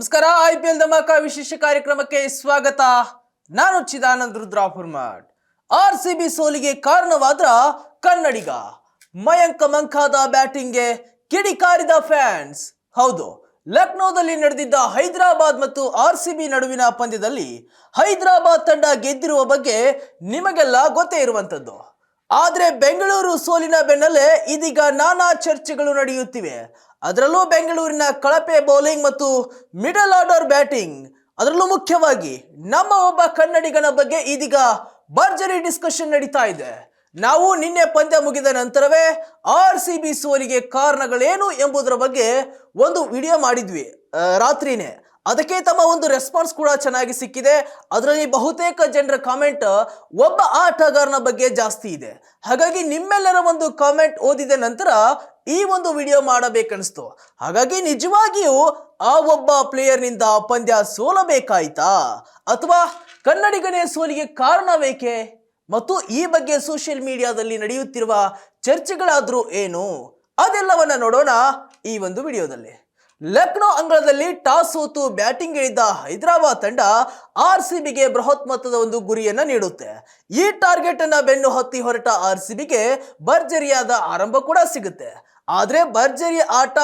ನಮಸ್ಕಾರ. IPL ಧಮಾಕ ವಿಶೇಷ ಕಾರ್ಯಕ್ರಮಕ್ಕೆ ಸ್ವಾಗತ. ನಾನು ಚಿದಾನಂದ್ ರುದ್ರಾಪುರ್ಮಠ್. RCB ಸೋಲಿಗೆ ಕಾರಣವಾದ್ರ ಕನ್ನಡಿಗ ಮಯಾಂಕ್ ಮಂಕಾದ ಬ್ಯಾಟಿಂಗ್ಗೆ ಕಿಡಿಕಾರಿದ ಫ್ಯಾನ್ಸ್. ಹೌದು, ಲಕ್ನೋದಲ್ಲಿ ನಡೆದಿದ್ದ ಹೈದರಾಬಾದ್ ಮತ್ತು RCB ನಡುವಿನ ಪಂದ್ಯದಲ್ಲಿ ಹೈದರಾಬಾದ್ ತಂಡ ಗೆದ್ದಿರುವ ಬಗ್ಗೆ ನಿಮಗೆಲ್ಲ ಗೊತ್ತೇ ಇರುವಂತದ್ದು. ಆದರೆ ಬೆಂಗಳೂರು ಸೋಲಿನ ಬೆನ್ನಲ್ಲೇ ಇದೀಗ ನಾನಾ ಚರ್ಚೆಗಳು ನಡೆಯುತ್ತಿವೆ. ಅದರಲ್ಲೂ ಬೆಂಗಳೂರಿನ ಕಳಪೆ ಬೌಲಿಂಗ್ ಮತ್ತು ಮಿಡಲ್ ಆರ್ಡರ್ ಬ್ಯಾಟಿಂಗ್, ಅದರಲ್ಲೂ ಮುಖ್ಯವಾಗಿ ನಮ್ಮ ಒಬ್ಬ ಕನ್ನಡಿಗನ ಬಗ್ಗೆ ಇದೀಗ ಭರ್ಜರಿ ಡಿಸ್ಕಷನ್ ನಡೀತಾ ಇದೆ. ನಾವು ನಿನ್ನೆ ಪಂದ್ಯ ಮುಗಿದ ನಂತರವೇ RCB ಸೋಲಿಗೆ ಕಾರಣಗಳೇನು ಎಂಬುದರ ಬಗ್ಗೆ ಒಂದು ವಿಡಿಯೋ ಮಾಡಿದ್ವಿ ರಾತ್ರಿನೇ. ಅದಕ್ಕೆ ತಮ್ಮ ಒಂದು ರೆಸ್ಪಾನ್ಸ್ ಕೂಡ ಚೆನ್ನಾಗಿ ಸಿಕ್ಕಿದೆ. ಅದರಲ್ಲಿ ಬಹುತೇಕ ಜನರ ಕಾಮೆಂಟ್ ಒಬ್ಬ ಆಟಗಾರನ ಬಗ್ಗೆ ಜಾಸ್ತಿ ಇದೆ. ಹಾಗಾಗಿ ನಿಮ್ಮೆಲ್ಲರ ಒಂದು ಕಾಮೆಂಟ್ ಓದಿದ ನಂತರ ಈ ಒಂದು ವಿಡಿಯೋ ಮಾಡಬೇಕನ್ನಿಸ್ತು. ಹಾಗಾಗಿ ನಿಜವಾಗಿಯೂ ಆ ಒಬ್ಬ ಪ್ಲೇಯರ್ನಿಂದ ಪಂದ್ಯ ಸೋಲಬೇಕಾಯ್ತಾ ಅಥವಾ ಕನ್ನಡಿಗನೇ ಸೋಲಿಗೆ ಕಾರಣವೇಕೆ ಮತ್ತು ಈ ಬಗ್ಗೆ ಸೋಷಿಯಲ್ ಮೀಡಿಯಾದಲ್ಲಿ ನಡೆಯುತ್ತಿರುವ ಚರ್ಚೆಗಳಾದ್ರೂ ಏನು, ಅದೆಲ್ಲವನ್ನ ನೋಡೋಣ ಈ ಒಂದು ವಿಡಿಯೋದಲ್ಲಿ. ಲಕ್ನೋ ಅಂಗಳದಲ್ಲಿ ಟಾಸ್ ಸೋತು ಬ್ಯಾಟಿಂಗ್ ಇಳಿದ ಹೈದರಾಬಾದ್ ತಂಡ RCBಗೆ ಬೃಹತ್ ಮೊತ್ತದ ಒಂದು ಗುರಿಯನ್ನ ನೀಡುತ್ತೆ. ಈ ಟಾರ್ಗೆಟ್ ಅನ್ನ ಬೆನ್ನು ಹತ್ತಿ ಹೊರಟ RCBಗೆ ಭರ್ಜರಿಯಾದ ಆರಂಭ ಕೂಡ ಸಿಗುತ್ತೆ. ಆದ್ರೆ ಭರ್ಜರಿ ಆಟ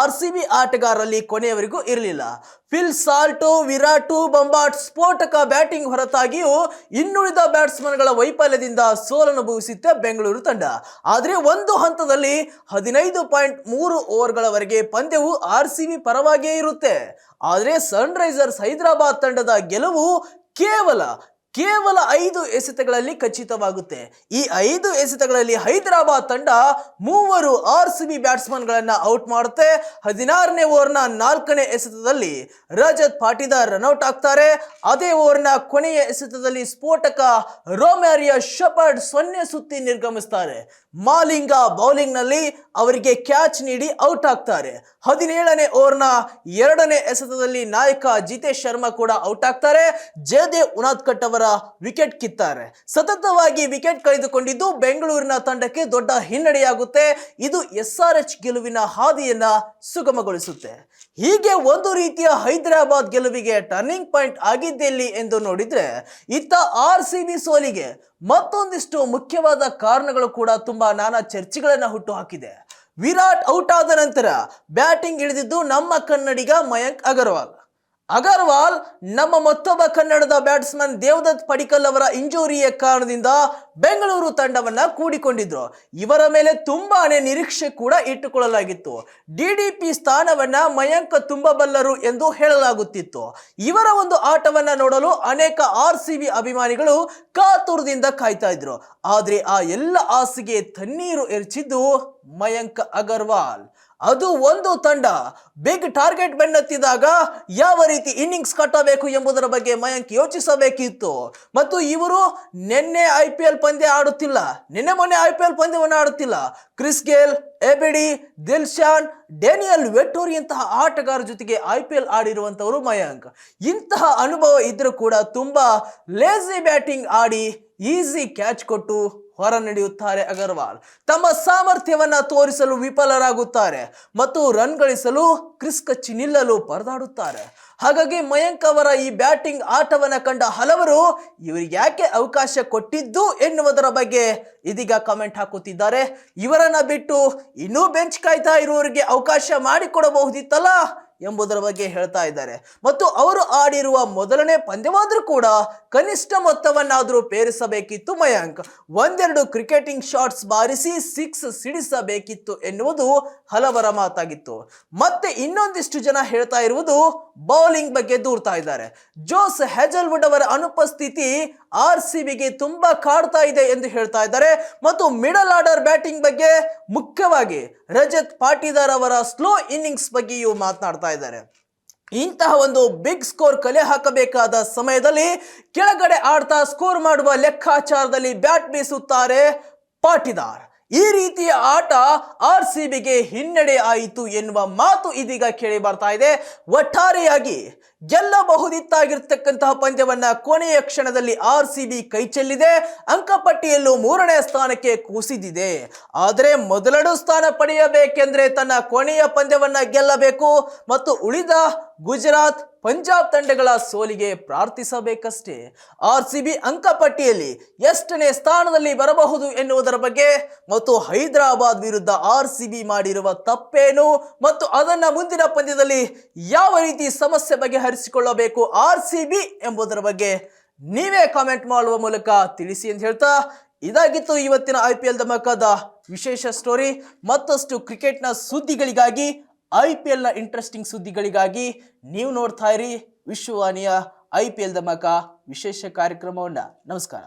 RCB ಆಟಗಾರರಲ್ಲಿ ಕೊನೆಯವರೆಗೂ ಇರಲಿಲ್ಲ. ಫಿಲ್ ಸಾಲ್ಟೋ, ವಿರಾಟು, ಬಂಬಾಟ್ ಸ್ಫೋಟಕ ಬ್ಯಾಟಿಂಗ್ ಹೊರತಾಗಿಯೂ ಇನ್ನುಳಿದ ಬ್ಯಾಟ್ಸ್ಮನ್ಗಳ ವೈಫಲ್ಯದಿಂದ ಸೋಲನುಭವಿಸುತ್ತೆ ಬೆಂಗಳೂರು ತಂಡ. ಆದರೆ ಒಂದು ಹಂತದಲ್ಲಿ 15.3 ಓವರ್ಗಳವರೆಗೆ ಪಂದ್ಯವು RCB ಪರವಾಗಿಯೇ ಇರುತ್ತೆ. ಆದರೆ ಸನ್ ರೈಸರ್ಸ್ ಹೈದರಾಬಾದ್ ತಂಡದ ಗೆಲುವು ಕೇವಲ 5 ಎಸೆತಗಳಲ್ಲಿ ಖಚಿತವಾಗುತ್ತೆ. ಈ 5 ಎಸೆತಗಳಲ್ಲಿ ಹೈದರಾಬಾದ್ ತಂಡ 3 RCB ಬ್ಯಾಟ್ಸ್ಮನ್ಗಳನ್ನ ಔಟ್ ಮಾಡುತ್ತೆ. 16ನೇ ಓವರ್ನ 4ನೇ ಎಸೆತದಲ್ಲಿ ರಜತ್ ಪಾಟಿದಾರ್ ರನ್ಔಟ್ ಆಗ್ತಾರೆ. ಅದೇ ಓವರ್ನ ಕೊನೆಯ ಎಸೆತದಲ್ಲಿ ಸ್ಫೋಟಕ ರೋಮ್ಯಾರಿಯಾ ಶೆಪರ್ಡ್ 0 ಸುತ್ತಿ ನಿರ್ಗಮಿಸ್ತಾರೆ. ಮಾಲಿಂಗ ಬೌಲಿಂಗ್ ನಲ್ಲಿ ಅವರಿಗೆ ಕ್ಯಾಚ್ ನೀಡಿ ಔಟ್ ಆಗ್ತಾರೆ. 17ನೇ ಓವರ್ನ 2ನೇ ಎಸೆತದಲ್ಲಿ ನಾಯಕ ಜಿತೇಶ್ ಶರ್ಮಾ ಕೂಡ ಔಟ್ ಆಗ್ತಾರೆ. ಜಯದೇವ್ ಉನಾದ್ಕಟ್ ಅವರ ವಿಕೆಟ್ ಕಿತ್ತಾರೆ. ಸತತವಾಗಿ ವಿಕೆಟ್ ಕಳೆದುಕೊಂಡಿದ್ದು ಬೆಂಗಳೂರಿನ ತಂಡಕ್ಕೆ ದೊಡ್ಡ ಹಿನ್ನಡೆಯಾಗುತ್ತೆ. ಇದು SRH ಗೆಲುವಿನ ಹಾದಿಯನ್ನ ಸುಗಮಗೊಳಿಸುತ್ತೆ. ಹೀಗೆ ಒಂದು ರೀತಿಯ ಹೈದರಾಬಾದ್ ಗೆಲುವಿಗೆ ಟರ್ನಿಂಗ್ ಪಾಯಿಂಟ್ ಆಗಿದ್ದೆಲ್ಲಿ ಎಂದು ನೋಡಿದ್ರೆ ಇತ್ತ RCB ಸೋಲಿಗೆ ಮತ್ತೊಂದಿಷ್ಟು ಮುಖ್ಯವಾದ ಕಾರಣಗಳು ಕೂಡ ತುಂಬಾ ನಾನಾ ಚರ್ಚೆಗಳನ್ನ ಹುಟ್ಟು ಹಾಕಿದೆ. ವಿರಾಟ್ ಔಟ್ ಆದ ನಂತರ ಬ್ಯಾಟಿಂಗ್ ಇಳಿದಿದ್ದು ನಮ್ಮ ಕನ್ನಡಿಗ ಮಯಾಂಕ್ ಅಗರ್ವಾಲ್ ನಮ್ಮ ಮತ್ತೊಬ್ಬ ಕನ್ನಡದ ಬ್ಯಾಟ್ಸ್ಮನ್ ದೇವದತ್ ಪಡಿಕ್ಕಲ್ ಅವರ ಇಂಜುರಿಯ ಕಾರಣದಿಂದ ಬೆಂಗಳೂರು ತಂಡವನ್ನ ಕೂಡಿಕೊಂಡಿದ್ರು. ಇವರ ಮೇಲೆ ತುಂಬಾನೇ ನಿರೀಕ್ಷೆ ಕೂಡ ಇಟ್ಟುಕೊಳ್ಳಲಾಗಿತ್ತು. DDP ಸ್ಥಾನವನ್ನ ಮಯಾಂಕ್ ತುಂಬಬಲ್ಲರು ಎಂದು ಹೇಳಲಾಗುತ್ತಿತ್ತು. ಇವರ ಒಂದು ಆಟವನ್ನ ನೋಡಲು ಅನೇಕ RCB ಅಭಿಮಾನಿಗಳು ಕಾತುರದಿಂದ ಕಾಯ್ತಾ ಇದ್ರು. ಆದ್ರೆ ಆ ಎಲ್ಲ ಆಸೆಗೆ ತಣ್ಣೀರು ಎರಚಿದ್ದು ಮಯಾಂಕ್ ಅಗರ್ವಾಲ್. ಅದು ಒಂದು ತಂಡ ಬಿಗ್ ಟಾರ್ಗೆಟ್ ಬೆನ್ನತ್ತಿದಾಗ ಯಾವ ರೀತಿ ಇನ್ನಿಂಗ್ಸ್ ಕಟ್ಟಬೇಕು ಎಂಬುದರ ಬಗ್ಗೆ ಮಯಾಂಕ್ ಯೋಚಿಸಬೇಕಿತ್ತು. ಮತ್ತು ಇವರು ಮೊನ್ನೆ IPL ಪಂದ್ಯವನ್ನು ಆಡುತ್ತಿಲ್ಲ. Chris Gayle, ABD, Dilshan, Daniel ವೆಟ್ಟೋರಿಯಂತಹ ಆಟಗಾರರ ಜೊತೆಗೆ IPL ಆಡಿರುವಂತವರು ಮಯಾಂಕ್. ಇಂತಹ ಅನುಭವ ಇದ್ರೂ ಕೂಡ ತುಂಬಾ ಲೇಜಿ ಬ್ಯಾಟಿಂಗ್ ಆಡಿ ಈಸಿ ಕ್ಯಾಚ್ ಕೊಟ್ಟು ಹೊರ ನಡೆಯುತ್ತಾರೆ ಅಗರ್ವಾಲ್. ತಮ್ಮ ಸಾಮರ್ಥ್ಯವನ್ನ ತೋರಿಸಲು ವಿಫಲರಾಗುತ್ತಾರೆ ಮತ್ತು ರನ್ ಗಳಿಸಲು ಕ್ರಿಸ್ ಕಚ್ಚಿ ನಿಲ್ಲಲು ಪರದಾಡುತ್ತಾರೆ. ಹಾಗಾಗಿ ಮಯಾಂಕ್ ಅವರ ಈ ಬ್ಯಾಟಿಂಗ್ ಆಟವನ್ನ ಕಂಡ ಹಲವರು ಇವರಿಗೆ ಯಾಕೆ ಅವಕಾಶ ಕೊಟ್ಟಿದ್ದು ಎನ್ನುವುದರ ಬಗ್ಗೆ ಇದೀಗ ಕಮೆಂಟ್ ಹಾಕುತ್ತಿದ್ದಾರೆ. ಇವರನ್ನ ಬಿಟ್ಟು ಇನ್ನೂ ಬೆಂಚ್ ಕಾಯ್ತಾ ಇರುವವರಿಗೆ ಅವಕಾಶ ಮಾಡಿಕೊಡಬಹುದಿತ್ತಲ್ಲ ಎಂಬುದರ ಬಗ್ಗೆ ಹೇಳ್ತಾ ಇದ್ದಾರೆ. ಮತ್ತು ಅವರು ಆಡಿರುವ ಮೊದಲನೇ ಪಂದ್ಯವಾದ್ರೂ ಕೂಡ ಕನಿಷ್ಠ ಮೊತ್ತವನ್ನಾದರೂ ಪೇರಿಸಬೇಕಿತ್ತು ಮಯಾಂಕ್. 1-2 ಕ್ರಿಕೆಟಿಂಗ್ ಶಾಟ್ಸ್ ಬಾರಿಸಿ 6 ಸಿಡಿಸಬೇಕಿತ್ತು ಎನ್ನುವುದು ಹಲವರ ಮಾತಾಗಿತ್ತು. ಮತ್ತೆ ಇನ್ನೊಂದಿಷ್ಟು ಜನ ಹೇಳ್ತಾ ಇರುವುದು ಬೌಲಿಂಗ್ ಬಗ್ಗೆ ದೂರ್ತಾ ಇದ್ದಾರೆ. ಜೋಸ್ ಹೆಜಲ್ವುಡ್ ಅವರ ಅನುಪಸ್ಥಿತಿ RCBಗೆ ತುಂಬಾ ಕಾಡ್ತಾ ಇದೆ ಎಂದು ಹೇಳ್ತಾ ಇದ್ದಾರೆ. ಮತ್ತು ಮಿಡಲ್ ಆರ್ಡರ್ ಬ್ಯಾಟಿಂಗ್ ಬಗ್ಗೆ, ಮುಖ್ಯವಾಗಿ ರಜತ್ ಪಾಟಿದಾರ್ ಅವರ ಸ್ಲೋ ಇನ್ನಿಂಗ್ಸ್ ಬಗ್ಗೆಯೂ ಮಾತನಾಡ್ತಾ ಇದ್ದಾರೆ. ಇಂತಹ ಒಂದು ಬಿಗ್ ಸ್ಕೋರ್ ಕಲೆ ಹಾಕಬೇಕಾದ ಸಮಯದಲ್ಲಿ ಕೆಳಗಡೆ ಆಡ್ತಾ ಸ್ಕೋರ್ ಮಾಡುವ ಲೆಕ್ಕಾಚಾರದಲ್ಲಿ ಬ್ಯಾಟ್ ಬೀಸುತ್ತಾರೆ ಪಾಟಿದಾರ್. ಈ ರೀತಿಯ ಆಟ RCBಗೆ ಹಿನ್ನಡೆ ಆಯಿತು ಎನ್ನುವ ಮಾತು ಇದೀಗ ಕೇಳಿ ಬರ್ತಾ ಇದೆ. ಒಟ್ಟಾರೆಯಾಗಿ ಗೆಲ್ಲಬಹುದಿತ್ತಾಗಿರ್ತಕ್ಕಂತಹ ಪಂದ್ಯವನ್ನ ಕೊನೆಯ ಕ್ಷಣದಲ್ಲಿ RCB ಕೈ ಚೆಲ್ಲಿದೆ. ಅಂಕಪಟ್ಟಿಯಲ್ಲೂ 3ನೇ ಸ್ಥಾನಕ್ಕೆ ಕುಸಿದಿದೆ. ಆದರೆ ಮೊದಲೆರಡು ಸ್ಥಾನ ಪಡೆಯಬೇಕೆಂದ್ರೆ ತನ್ನ ಕೊನೆಯ ಪಂದ್ಯವನ್ನ ಗೆಲ್ಲಬೇಕು ಮತ್ತು ಉಳಿದ ಗುಜರಾತ್, ಪಂಜಾಬ್ ತಂಡಗಳ ಸೋಲಿಗೆ ಪ್ರಾರ್ಥಿಸಬೇಕಷ್ಟೇ. RCB ಅಂಕಪಟ್ಟಿಯಲ್ಲಿ ಎಷ್ಟನೇ ಸ್ಥಾನದಲ್ಲಿ ಬರಬಹುದು ಎನ್ನುವುದರ ಬಗ್ಗೆ ಮತ್ತು ಹೈದರಾಬಾದ್ ವಿರುದ್ಧ RCB ಮಾಡಿರುವ ತಪ್ಪೇನು ಮತ್ತು ಅದನ್ನ ಮುಂದಿನ ಪಂದ್ಯದಲ್ಲಿ ಯಾವ ರೀತಿ ಸಮಸ್ಯೆ ಬಗೆಹರಿಸಿಕೊಳ್ಳಬೇಕು RCB ಎಂಬುದರ ಬಗ್ಗೆ ನೀವೇ ಕಾಮೆಂಟ್ ಮಾಡುವ ಮೂಲಕ ತಿಳಿಸಿ ಅಂತ ಹೇಳ್ತಾ, ಇದಾಗಿತ್ತು ಇವತ್ತಿನ IPL ಧಮಾಕಾದ ವಿಶೇಷ ಸ್ಟೋರಿ. ಮತ್ತಷ್ಟು ಕ್ರಿಕೆಟ್ನ ಸುದ್ದಿಗಳಿಗಾಗಿ, IPLನ ಇಂಟ್ರೆಸ್ಟಿಂಗ್ ಸುದ್ದಿಗಳಿಗಾಗಿ ನೀವು ನೋಡ್ತಾ ಇರಿ ವಿಶ್ವವಾಣಿಯ IPL ಧಮಾಕ ವಿಶೇಷ ಕಾರ್ಯಕ್ರಮವನ್ನ. ನಮಸ್ಕಾರ.